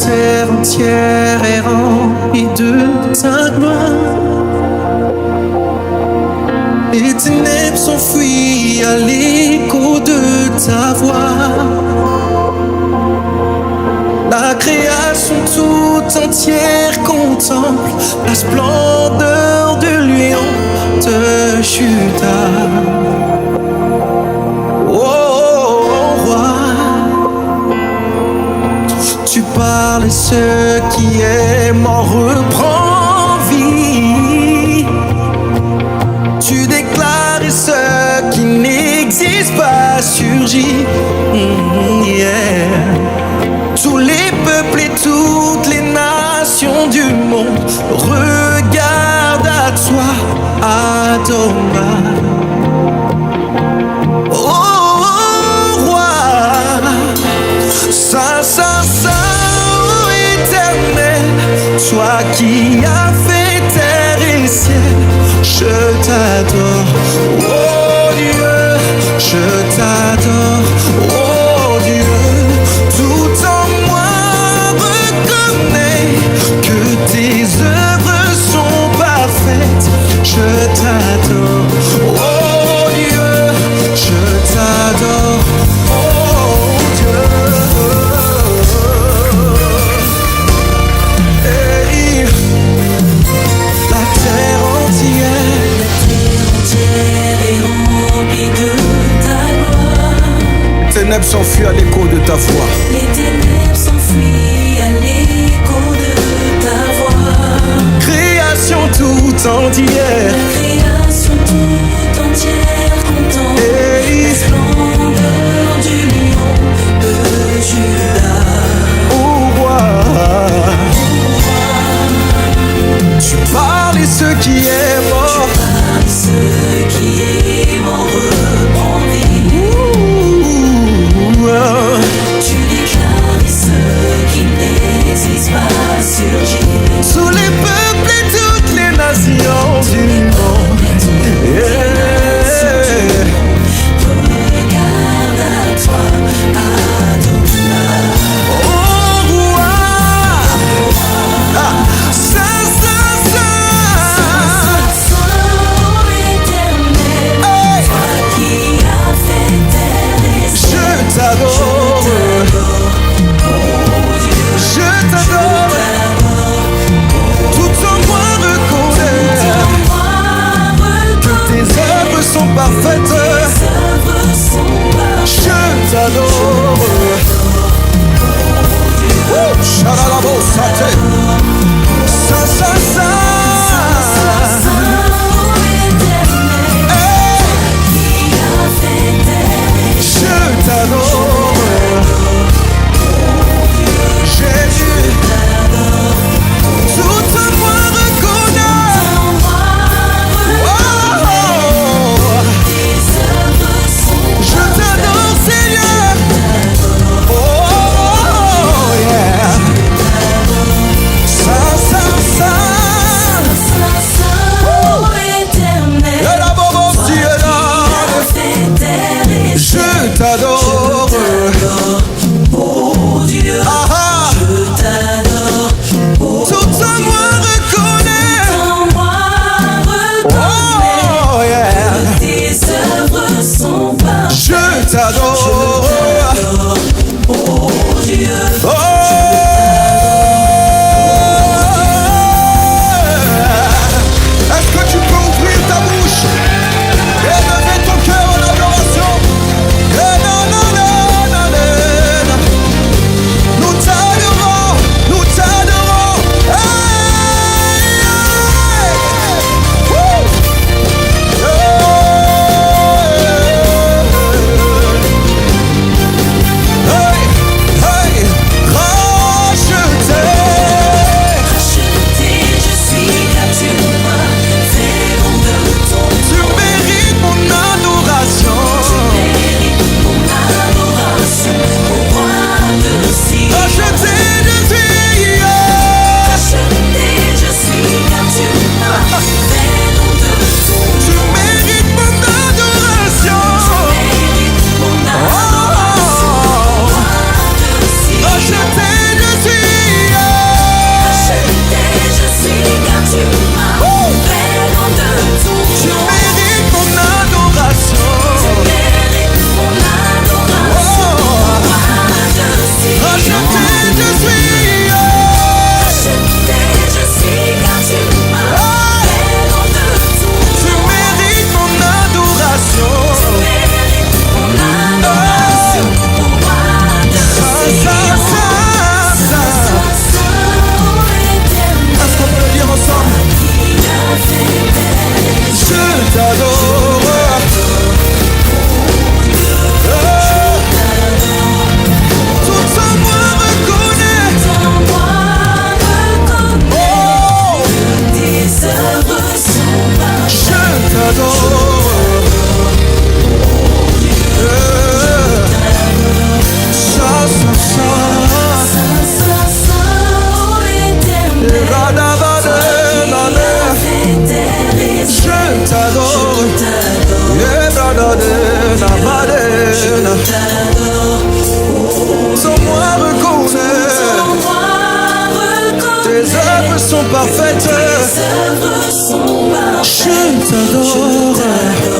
terre entière est remplie de ta gloire. Les ténèbres s'enfuient à l'écho de ta voix. La création tout entière contemple la splendeur du lion de Juda. Oh, roi, tu parles et ce qui est mort reprend vie. Tu déclares et ce qui n'existe pas surgit. Yeah. Tous les peuples et toutes les nations du monde regardent à toi, Adonai. Oh, roi, Saint, Saint, Saint, éternel, toi qui as fait terre et ciel, je t'adore. Oh Dieu, je t'adore. Oh Dieu, tout en moi reconnais que tes œuvres sont parfaites. Je t'adore. Oh Dieu, je t'adore. Oh Dieu. Hey, la terre entière est remplie de ta gloire. Ténèbres s'enfuient à l'écho de ta voix. Les ténèbres s'enfuient à l'écho de ta voix. Création tout entière, La création tout entière contemple la splendeur du lion de Juda. oh roi, tu parles et ce qui est mort. Ce qui est mort reprend vie. Tu déclares ce qui n'existe pas surgit. Sous les peuples et toutes les nations du monde. Regarde à toi, Adonai. Oh roi, Saint, Saint, Saint, Saint éternel, hey, toi qui as fait terre et ciel, je t'adore, je t'adore. Tout en moi reconnaît œuvres sont parfaites. tes œuvres sont parfaites. Je t'adore.